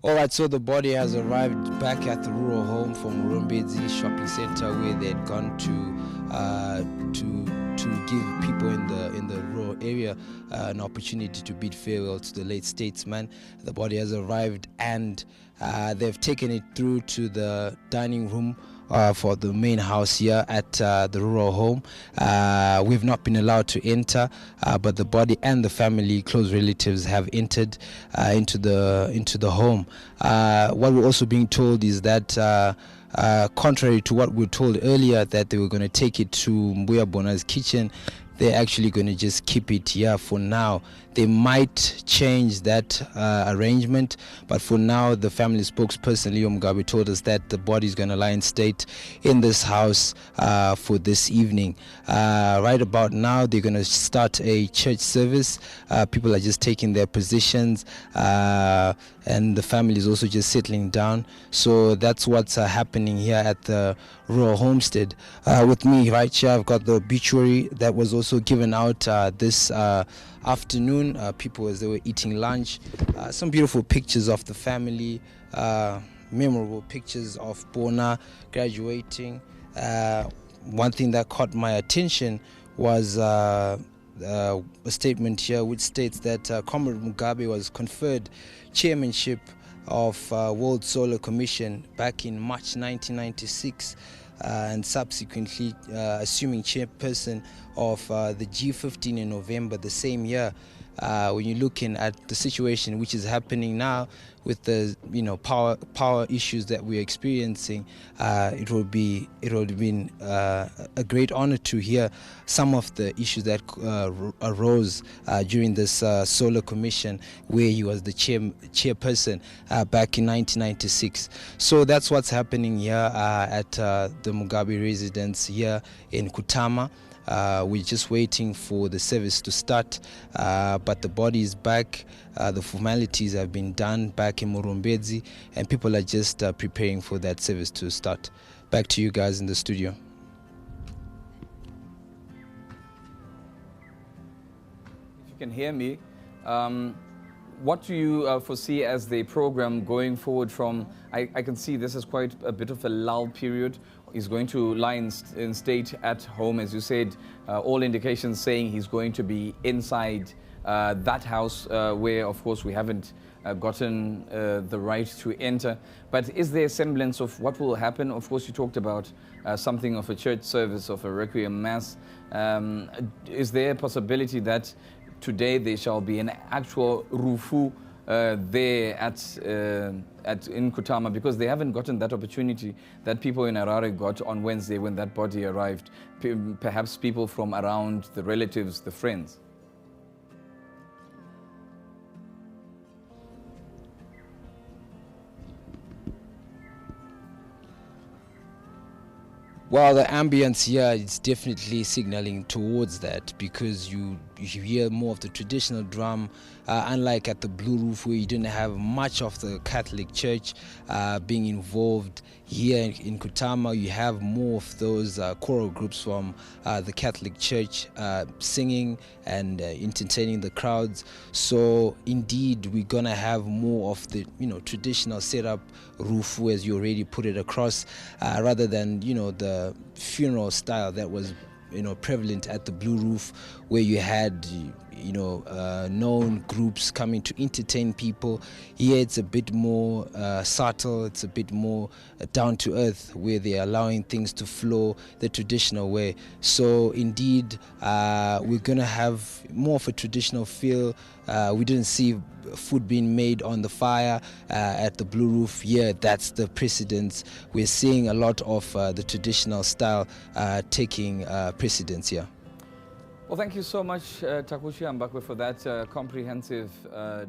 All right, so the body has arrived back at the rural home from Murumbezi shopping center, where they had gone to give people in the rural area an opportunity to bid farewell to the late statesman. The body has arrived, and they've taken it through to the dining room for the main house here at the rural home. We've not been allowed to enter, but the body and the family, close relatives, have entered into the home. What we're also being told is that contrary to what we were told earlier, that they were going to take it to Mbuya Bona's kitchen, they're actually going to just keep it here for now. They might change that arrangement, but for now, the family spokesperson, Leo Mugabe, told us that the body is going to lie in state in this house for this evening. Right about now, they're going to start a church service. People are just taking their positions, and the family is also just settling down. So that's what's happening here at the rural homestead. With me right here, I've got the obituary that was also given out this afternoon. People as they were eating lunch. Some beautiful pictures of the family, memorable pictures of Bona graduating. One thing that caught my attention was a statement here which states that Comrade Mugabe was conferred chairmanship of World Solar Commission back in March 1996, and subsequently assuming chairperson of the G15 in November the same year. When you're looking at the situation which is happening now with the power issues that we're experiencing, it would have been a great honor to hear some of the issues that arose during this solar commission, where he was the chairperson back in 1996. So that's what's happening here at the Mugabe residence here in Kutama. We're just waiting for the service to start, but the body is back. The formalities have been done back in Murumbezi, and people are just preparing for that service to start. Back to you guys in the studio. If you can hear me, what do you foresee as the program going forward from? I can see this is quite a bit of a lull period. He's going to lie in state at home, as you said. All indications saying he's going to be inside that house where, of course, we haven't gotten the right to enter. But is there a semblance of what will happen? Of course, you talked about something of a church service, of a requiem mass. Is there a possibility that today there shall be an actual rufu there in Kutama, because they haven't gotten that opportunity that people in Harare got on Wednesday when that body arrived? Perhaps people from around, the relatives, the friends. Well, the ambience here is definitely signaling towards that, because you hear more of the traditional drum, unlike at the Blue Roof, where you didn't have much of the Catholic Church being involved. Here in Kutama, you have more of those choral groups from the Catholic Church singing and entertaining the crowds. So indeed, we're gonna have more of the traditional setup rufu, as you already put it across, rather than the funeral style that was prevalent at the Blue Roof, where you had known groups coming to entertain people. Here it's a bit more subtle, it's a bit more down to earth, where they're allowing things to flow the traditional way. So indeed, we're gonna have more of a traditional feel. We didn't see food being made on the fire at the Blue Roof. Yeah, that's the precedence. We're seeing a lot of the traditional style taking precedence here. Well, thank you so much, Takushi Ambakwe, for that comprehensive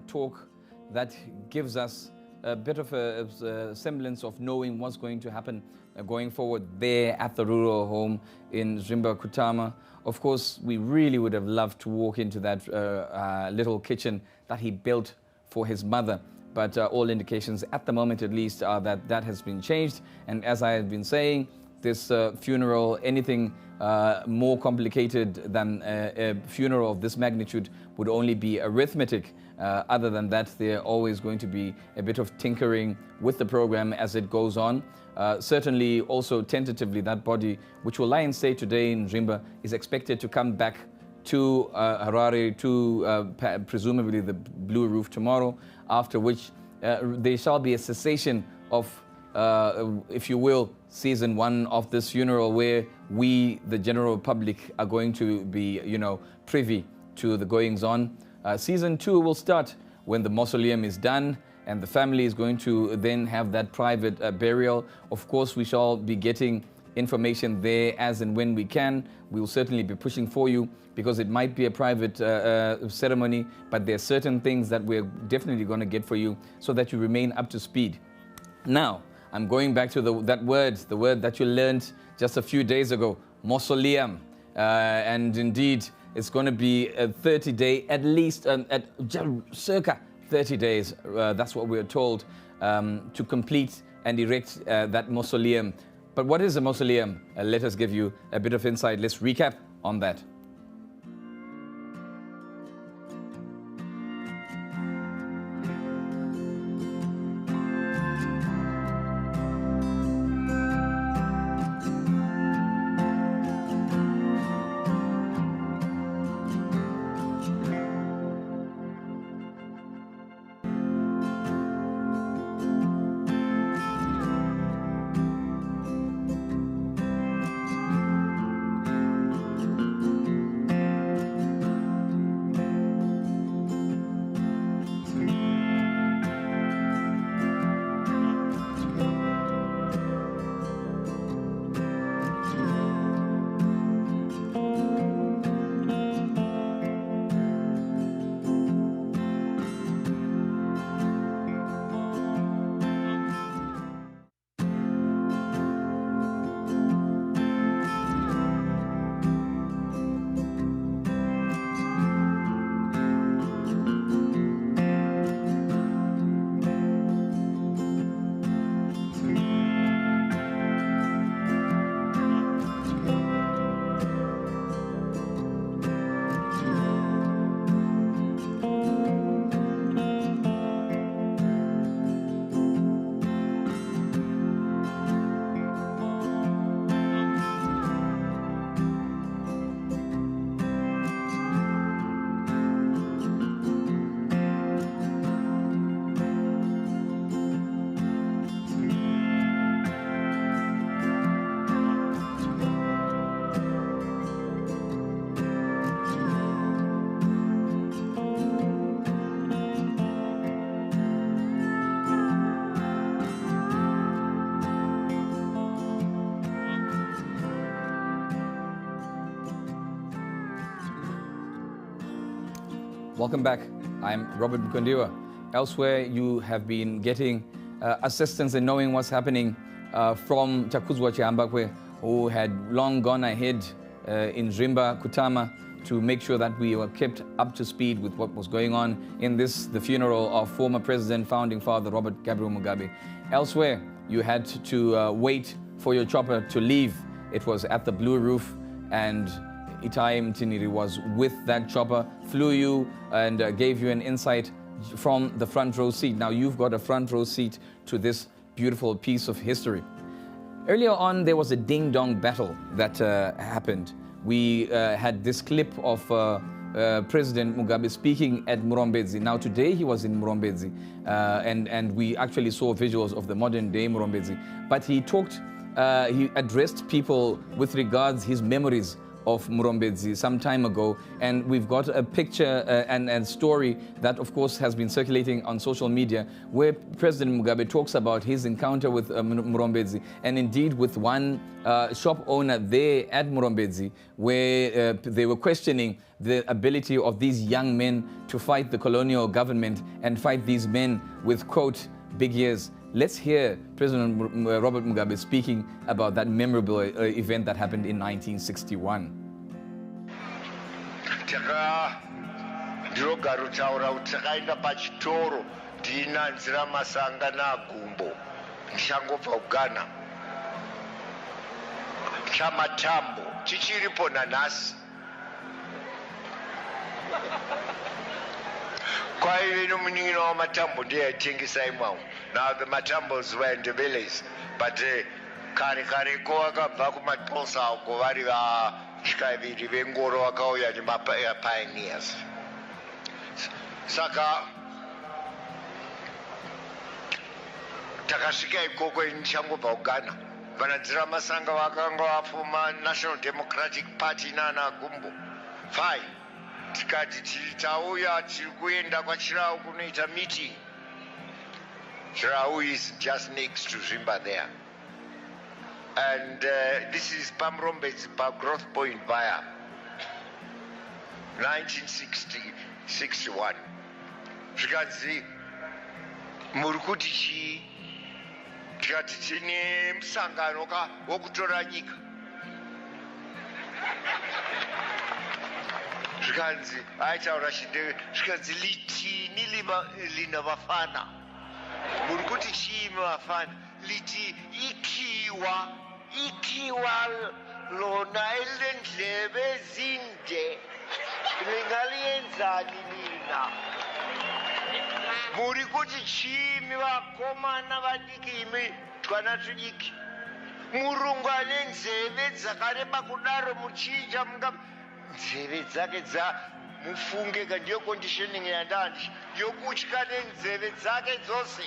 talk that gives us a bit of a semblance of knowing what's going to happen going forward there at the rural home in Zvimba, Kutama. Of course, we really would have loved to walk into that little kitchen that he built for his mother. But all indications, at the moment at least, are that that has been changed. And as I have been saying, this funeral. Anything more complicated than a funeral of this magnitude would only be arithmetic. Other than that, there always going to be a bit of tinkering with the program as it goes on. Certainly, also tentatively, that body, which will lie in state today in Zvimba, is expected to come back to Harare, to presumably the Blue Roof tomorrow, after which there shall be a cessation of, if you will, season 1 of this funeral, where we, the general public, are going to be, privy to the goings-on. Season 2 will start when the mausoleum is done, and the family is going to then have that private burial. Of course, we shall be getting information there as and when we can. We will certainly be pushing for you, because it might be a private ceremony, but there are certain things that we're definitely going to get for you so that you remain up to speed. Now, I'm going back to the word that you learned just a few days ago, mausoleum. And indeed, it's going to be a 30-day, at least at circa 30 days. That's what we're told, to complete and erect that mausoleum. But what is a mausoleum? Let us give you a bit of insight. Let's recap on that. Welcome back. I'm Robert Mkondiwa. Elsewhere, you have been getting assistance in knowing what's happening from Takuzwa Chihambakwe, who had long gone ahead in Zvimba, Kutama, to make sure that we were kept up to speed with what was going on in the funeral of former President, founding father, Robert Gabriel Mugabe. Elsewhere, you had to wait for your chopper to leave. It was at the Blue Roof, and Itai Mtiniri was with that chopper, flew you and gave you an insight from the front row seat. Now you've got a front row seat to this beautiful piece of history. Earlier on, there was a ding-dong battle that happened. We had this clip of President Mugabe speaking at Murombezi. Now today he was in Murombezi, and we actually saw visuals of the modern-day Murombezi. But he talked, he addressed people with regards his memories of Murombezi some time ago, and we've got a picture and story that of course has been circulating on social media, where President Mugabe talks about his encounter with Murombezi, and indeed with one shop owner there at Murombezi, where they were questioning the ability of these young men to fight the colonial government and fight these men with, quote, big ears. Let's hear President Robert Mugabe speaking about that memorable event that happened in 1961. chamatambo chichiripo nanhasi. Kwaive nomunin'ino wamatambo ndiye aitengesa imwawo. Now the matambos were in the villages, but kare-kareko vakabva kumaxhosa uko vari vatyaviri vengoro vakauya nemapioneers. Saka takasvika ikoko ndichangobva kuGhana. Vanadzira masanga vakanga vapfuma National Democratic Party nana Gumbo. Fine. Tikati tauya tiri kuenda kwaChirau kunoita meeting. Chirau is just next to Zvimba there. And this is Pamrombe's growth point via 1961. Zvikanzi muri kuti chii? Tikati tine musangano wokutora nyika. Zvikanzi aitaura chindeve, zvikanzi litini lina vafana. Muri kuti chii vafana? Liti ikiwa lona elendlebe zinde lingalienzani lina. Muri kuti chii vakomana vadiki imi twana tudiki. Murungu ane nzeve dzakareba kudaro muchinja munga nzeve dzake mufunge ndiyo conditioning yandandi yokutya nenzeve dzake dzose.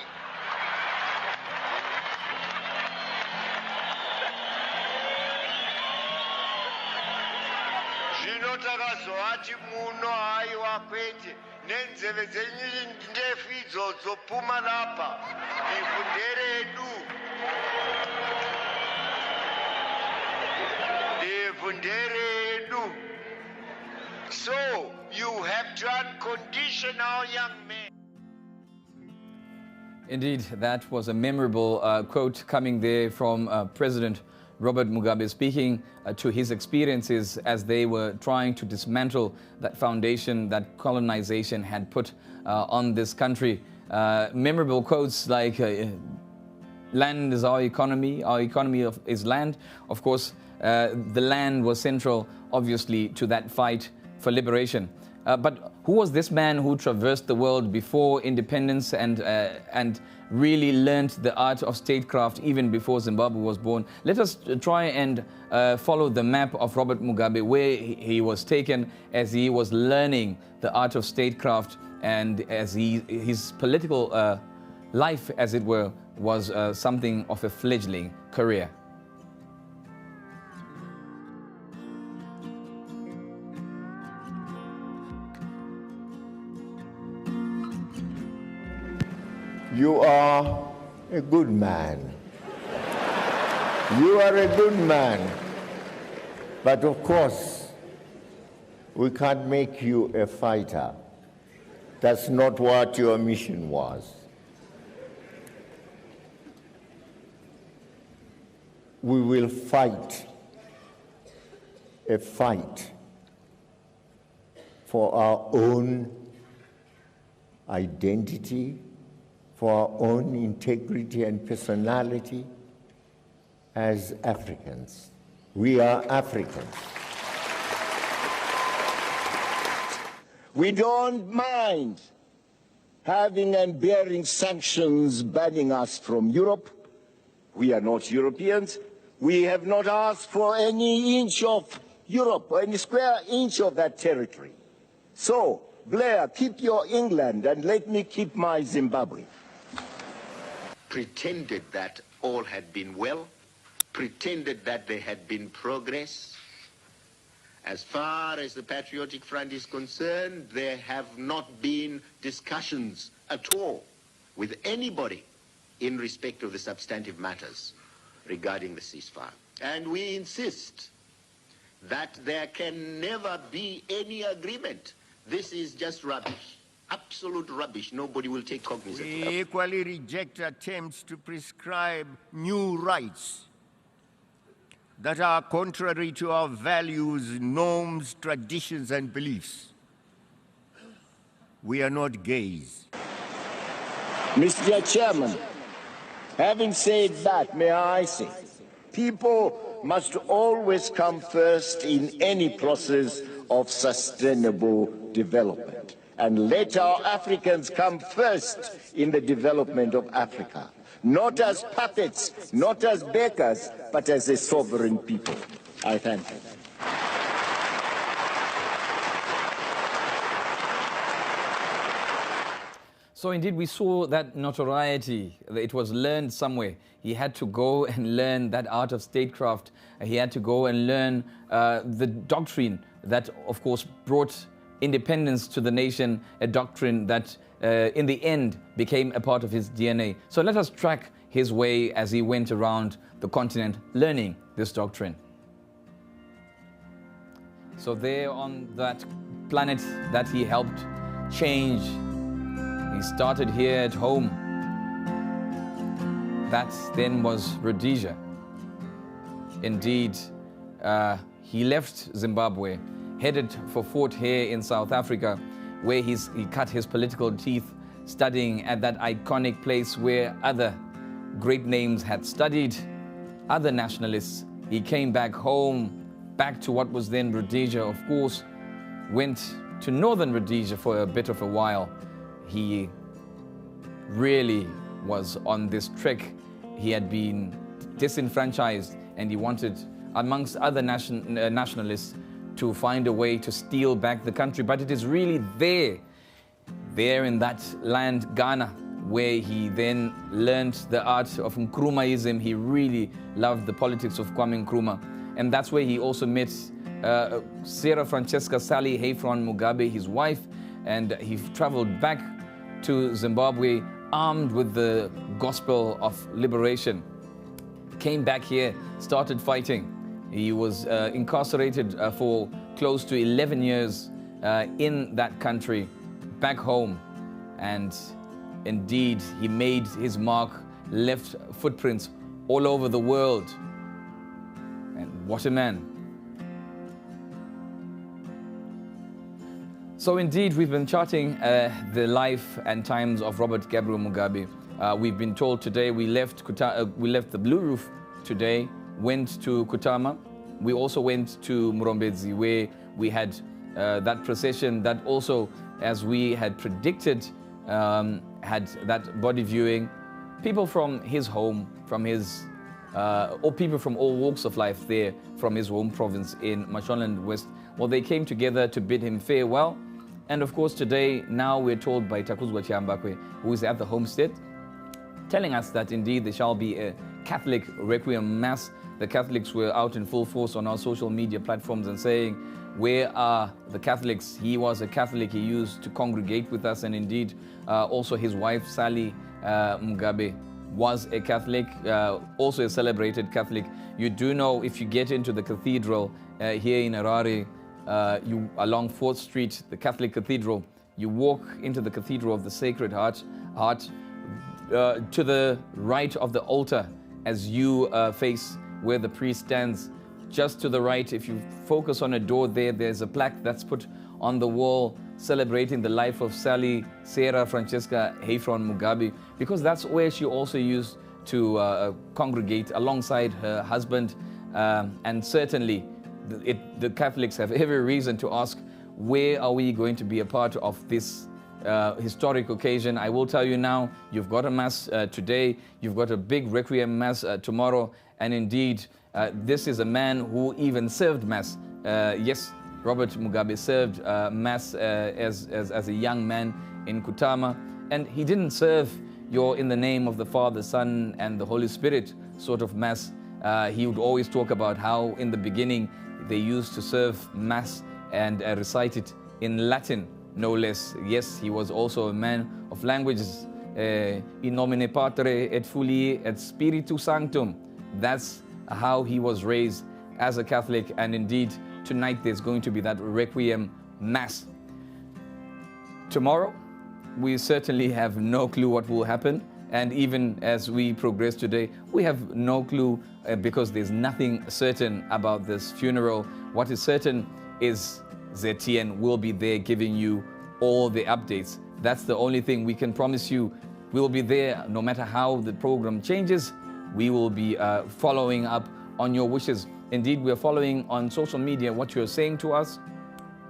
Zvino takazovati muno haiwa kwete nenzeve dzenyu ndefu idzodzo puma lapa ivhu nderedu. Ivhu nderedu. So you have to uncondition our young men. Indeed, that was a memorable quote coming there from President Robert Mugabe, speaking to his experiences as they were trying to dismantle that foundation that colonization had put on this country. Memorable quotes like, land is our economy is land. Of course, the land was central, obviously, to that fight for liberation. But who was this man who traversed the world before independence and really learned the art of statecraft even before Zimbabwe was born? Let us try and follow the map of Robert Mugabe, where he was taken as he was learning the art of statecraft, and as his political life, as it were, was something of a fledgling career. You are a good man. You are a good man. But of course, we can't make you a fighter. That's not what your mission was. We will fight a fight for our own identity, for our own integrity and personality as Africans. We are Africans. We don't mind having and bearing sanctions banning us from Europe. We are not Europeans. We have not asked for any inch of Europe, or any square inch of that territory. So, Blair, keep your England and let me keep my Zimbabwe. Pretended that all had been well, pretended that there had been progress. As far as the Patriotic Front is concerned, there have not been discussions at all with anybody in respect of the substantive matters regarding the ceasefire. And we insist that there can never be any agreement. This is just rubbish. Absolute rubbish. Nobody will take cognizance of it. We equally reject attempts to prescribe new rights that are contrary to our values, norms, traditions, and beliefs. We are not gays. Mr. Chairman, having said that, may I say, people must always come first in any process of sustainable development. And let our Africans come first in the development of Africa, not as puppets, not as beggars, but as a sovereign people. I thank you. So indeed, we saw that notoriety. It was learned somewhere. He had to go and learn that art of statecraft. He had to go and learn the doctrine that, of course, brought independence to the nation, a doctrine that, in the end, became a part of his DNA. So let us track his way as he went around the continent learning this doctrine. So there on that planet that he helped change, he started here at home. That then was Rhodesia. Indeed, he left Zimbabwe, headed for Fort Hare in South Africa, where he cut his political teeth studying at that iconic place where other great names had studied, other nationalists. He came back home, back to what was then Rhodesia, of course, went to northern Rhodesia for a bit of a while. He really was on this trek. He had been disenfranchised and he wanted, amongst other nationalists, to find a way to steal back the country. But it is really there in that land, Ghana, where he then learned the art of Nkrumahism. He really loved the politics of Kwame Nkrumah. And that's where he also met Sarah Francesca Sally Hayfron Mugabe, his wife, and he traveled back to Zimbabwe armed with the gospel of liberation. Came back here, started fighting. He was incarcerated for close to 11 years in that country, back home. And indeed, he made his mark, left footprints all over the world. And what a man. So indeed, we've been charting the life and times of Robert Gabriel Mugabe. We've been told today we left the Blue Roof today, went to Kutama. We also went to Murombedzi, where we had that procession that also, as we had predicted, had that body viewing. People from his home, from his, or people from all walks of life there, from his home province in Mashonaland West. Well, they came together to bid him farewell. And of course, today, now we're told by Takuzwa Chiambakwe, who is at the homestead, telling us that indeed there shall be a Catholic Requiem Mass. The Catholics were out in full force on our social media platforms and saying, where are the Catholics? He was a Catholic. He used to congregate with us. And indeed, also his wife, Sally Mugabe, was a Catholic, also a celebrated Catholic. You do know, if you get into the cathedral here in Harare, you along 4th Street, the Catholic Cathedral, you walk into the Cathedral of the Sacred Heart, to the right of the altar as you face where the priest stands. Just to the right, if you focus on a door there, there's a plaque that's put on the wall celebrating the life of Sarah Francesca Hayfron Mugabe, because that's where she also used to congregate alongside her husband. And certainly, the Catholics have every reason to ask, where are we going to be a part of this historic occasion? I will tell you now, you've got a Mass today, you've got a big Requiem Mass tomorrow, and indeed, this is a man who even served Mass. Yes, Robert Mugabe served Mass as a young man in Kutama, and he didn't serve in the name of the Father, Son, and the Holy Spirit sort of Mass. He would always talk about how in the beginning they used to serve Mass and recite it in Latin, no less. Yes, he was also a man of languages. In nomine Patri et Filii et Spiritus Sanctum. That's how he was raised as a Catholic. And indeed, tonight there's going to be that Requiem Mass. Tomorrow, we certainly have no clue what will happen. And even as we progress today, we have no clue because there's nothing certain about this funeral. What is certain is ZTN will be there giving you all the updates. That's the only thing we can promise you. We'll be there no matter how the program changes. We will be following up on your wishes. Indeed, we are following on social media what you're saying to us,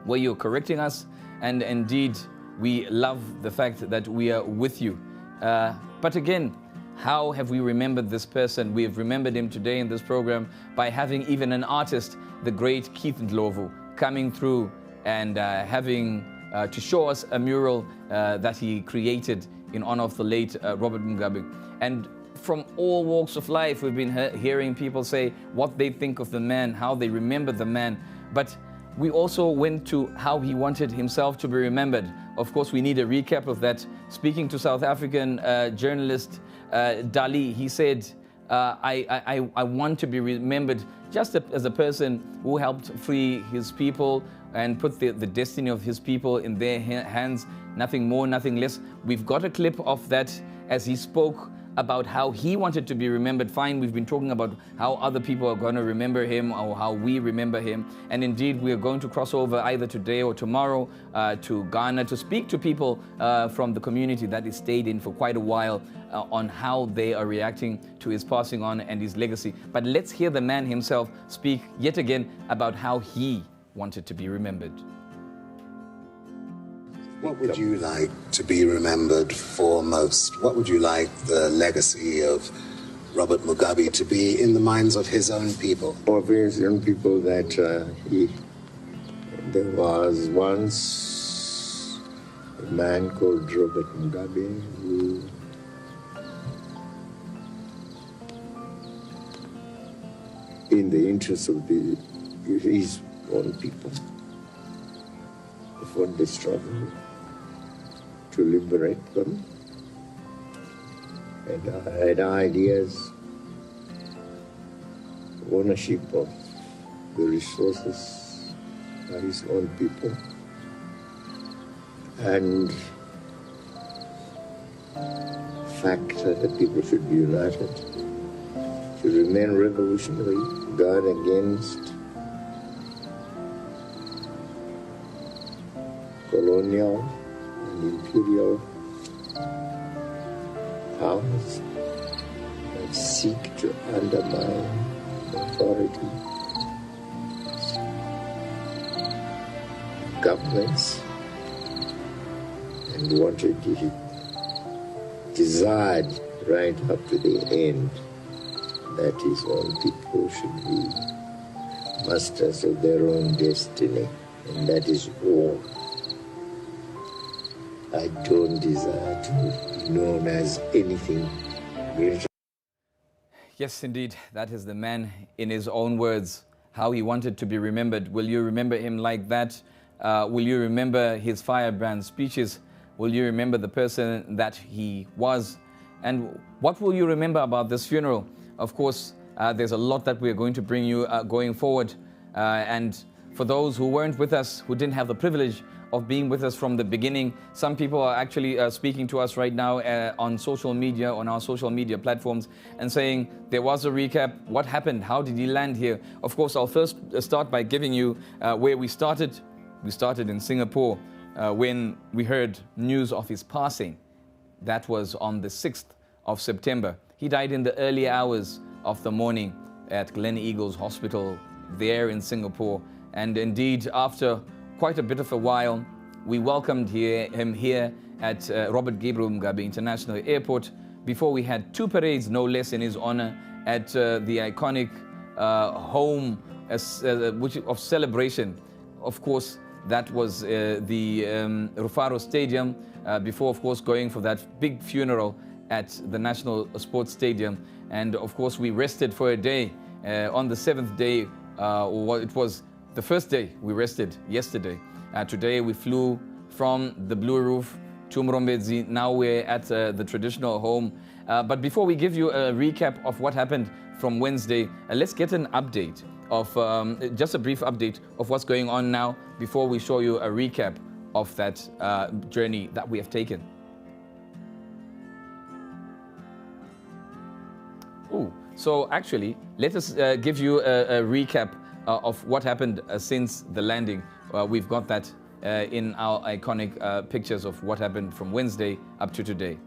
where you're correcting us, and indeed, we love the fact that we are with you. But again, how have we remembered this person? We have remembered him today in this program by having even an artist, the great Keith Ndlovu, coming through and having to show us a mural that he created in honor of the late Robert Mugabe. And from all walks of life, we've been hearing people say what they think of the man, how they remember the man. But we also went to how he wanted himself to be remembered. Of course, we need a recap of that. Speaking to South African journalist Dali, he said, I want to be remembered just as a person who helped free his people and put the destiny of his people in their hands, nothing more, nothing less. We've got a clip of that as he spoke about how he wanted to be remembered. Fine, we've been talking about how other people are going to remember him or how we remember him. And indeed, we are going to cross over either today or tomorrow to Ghana to speak to people from the community that he stayed in for quite a while on how they are reacting to his passing on and his legacy. But let's hear the man himself speak yet again about how he wanted to be remembered. What would you like to be remembered for most? What would you like the legacy of Robert Mugabe to be in the minds of his own people? Of his own people, that there was once a man called Robert Mugabe who in the interest of his own people, before they struggled to liberate them, and had ideas, ownership of the resources by his own people, and fact that the people should be united, to remain revolutionary, guard against colonial and imperial powers that seek to undermine authority, governments, and wanted it, desired right up to the end that his own people should be masters of their own destiny, and that is all. I don't desire to be known as anything greater. Yes, indeed, that is the man in his own words, how he wanted to be remembered. Will you remember him like that? Will you remember his firebrand speeches? Will you remember the person that he was? And what will you remember about this funeral? Of course, there's a lot that we're going to bring you going forward. And for those who weren't with us, who didn't have the privilege of being with us from the beginning, some people are actually speaking to us right now on social media, on our social media platforms, and saying there was a recap. What happened? How did he land here? Of course, I'll first start by giving you where we started. We started in Singapore when we heard news of his passing. That was on the 6th of September. He died in the early hours of the morning at Glen Eagles Hospital there in Singapore. And indeed, after quite a bit of a while, we welcomed him here at Robert Gabriel Mugabe International Airport before we had two parades, no less, in his honor at the iconic home of celebration. Of course, that was the Rufaro Stadium before, of course, going for that big funeral at the National Sports Stadium. And of course, we rested for a day. On the 7th day, it was the first day we rested yesterday. Today we flew from the Blue Roof to Mrombedzi. Now we're at the traditional home. But before we give you a recap of what happened from Wednesday, let's get an update of, just a brief update of what's going on now before we show you a recap of that journey that we have taken. So actually, let us give you a recap of what happened since the landing. We've got that in our iconic pictures of what happened from Wednesday up to today.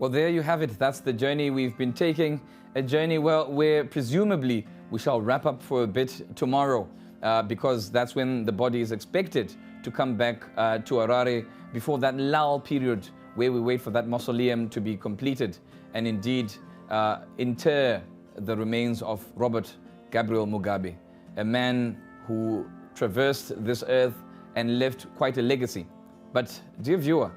Well, there you have it. That's the journey we've been taking. A journey where presumably we shall wrap up for a bit tomorrow because that's when the body is expected to come back to Harare before that lull period where we wait for that mausoleum to be completed and indeed inter the remains of Robert Gabriel Mugabe, a man who traversed this earth and left quite a legacy. But dear viewer,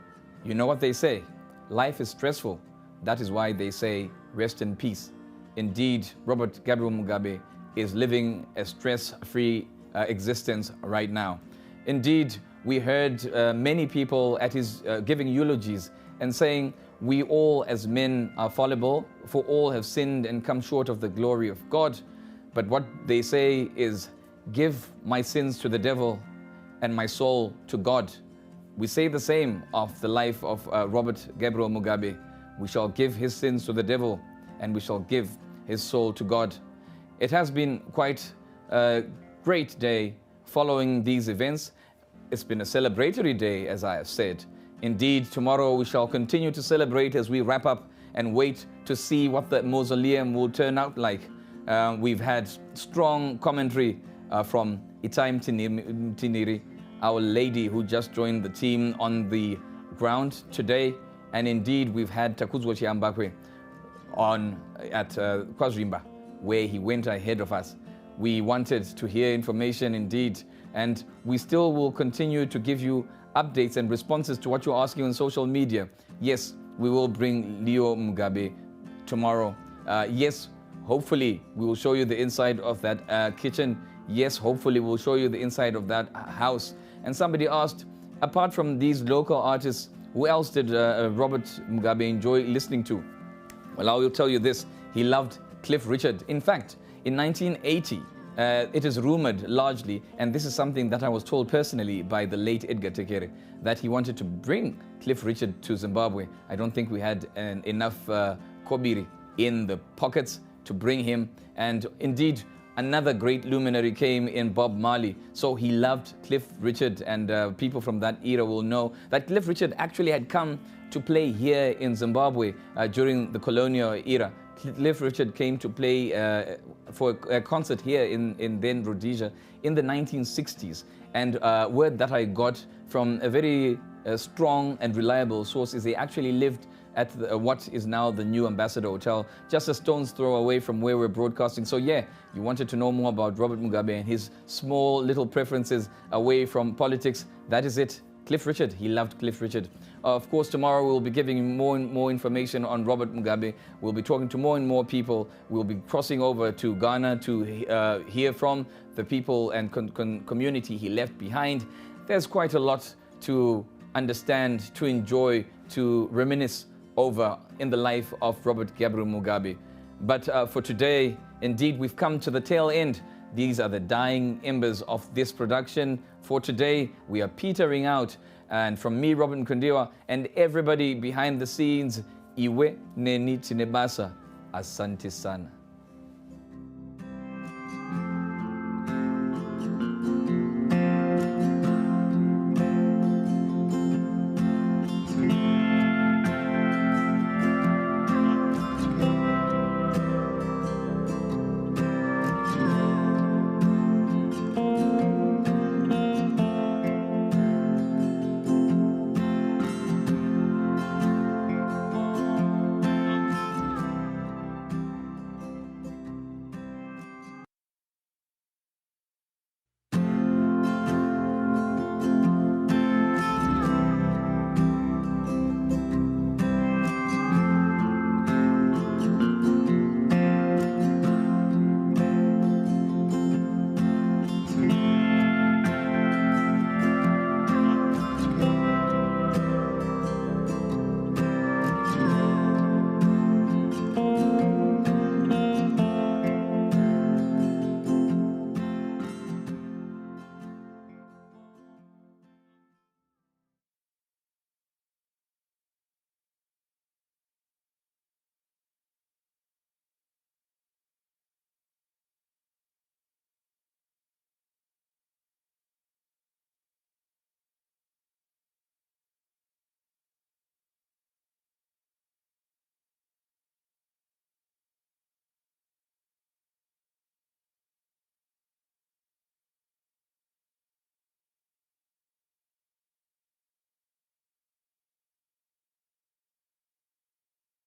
you know what they say, life is stressful. That is why they say rest in peace. Indeed, Robert Gabriel Mugabe is living a stress-free existence right now. Indeed, we heard many people at his giving eulogies and saying, we all as men are fallible, for all have sinned and come short of the glory of God. But what they say is, give my sins to the devil and my soul to God. We say the same of the life of Robert Gabriel Mugabe. We shall give his sins to the devil and we shall give his soul to God. It has been quite a great day following these events. It's been a celebratory day, as I have said. Indeed, tomorrow we shall continue to celebrate as we wrap up and wait to see what the mausoleum will turn out like. We've had strong commentary from Itai Mtiniri, our lady who just joined the team on the ground today. And indeed, we've had Takuzwa Chiambakwe at Zvimba, where he went ahead of us. We wanted to hear information indeed, and we still will continue to give you updates and responses to what you're asking on social media. Yes, we will bring Leo Mugabe tomorrow. Yes, hopefully we will show you the inside of that kitchen. Yes, hopefully we'll show you the inside of that house. And somebody asked, apart from these local artists, who else did Robert Mugabe enjoy listening to? Well, I will tell you this. He loved Cliff Richard. In fact, in 1980, it is rumored largely, and this is something that I was told personally by the late Edgar Tekere, that he wanted to bring Cliff Richard to Zimbabwe. I don't think we had enough kobiri in the pockets to bring him. And indeed, another great luminary came in Bob Marley. So he loved Cliff Richard, and people from that era will know that Cliff Richard actually had come to play here in Zimbabwe during the colonial era. Cliff Richard came to play for a concert here in then Rhodesia in the 1960s. And word that I got from a very strong and reliable source is he actually lived at what is now the new Ambassador Hotel, just a stone's throw away from where we're broadcasting. So yeah, you wanted to know more about Robert Mugabe and his small little preferences away from politics. That is it. Cliff Richard, he loved Cliff Richard. Of course, tomorrow we'll be giving you more and more information on Robert Mugabe. We'll be talking to more and more people. We'll be crossing over to Ghana to hear from the people and community he left behind. There's quite a lot to understand, to enjoy, to reminisce over in the life of Robert Gabriel Mugabe. But for today, indeed, we've come to the tail end. These are the dying embers of this production. For today, we are petering out. And from me, Robin Kundiwa, and everybody behind the scenes, Iwe Neni Tinebasa, Asante Sana.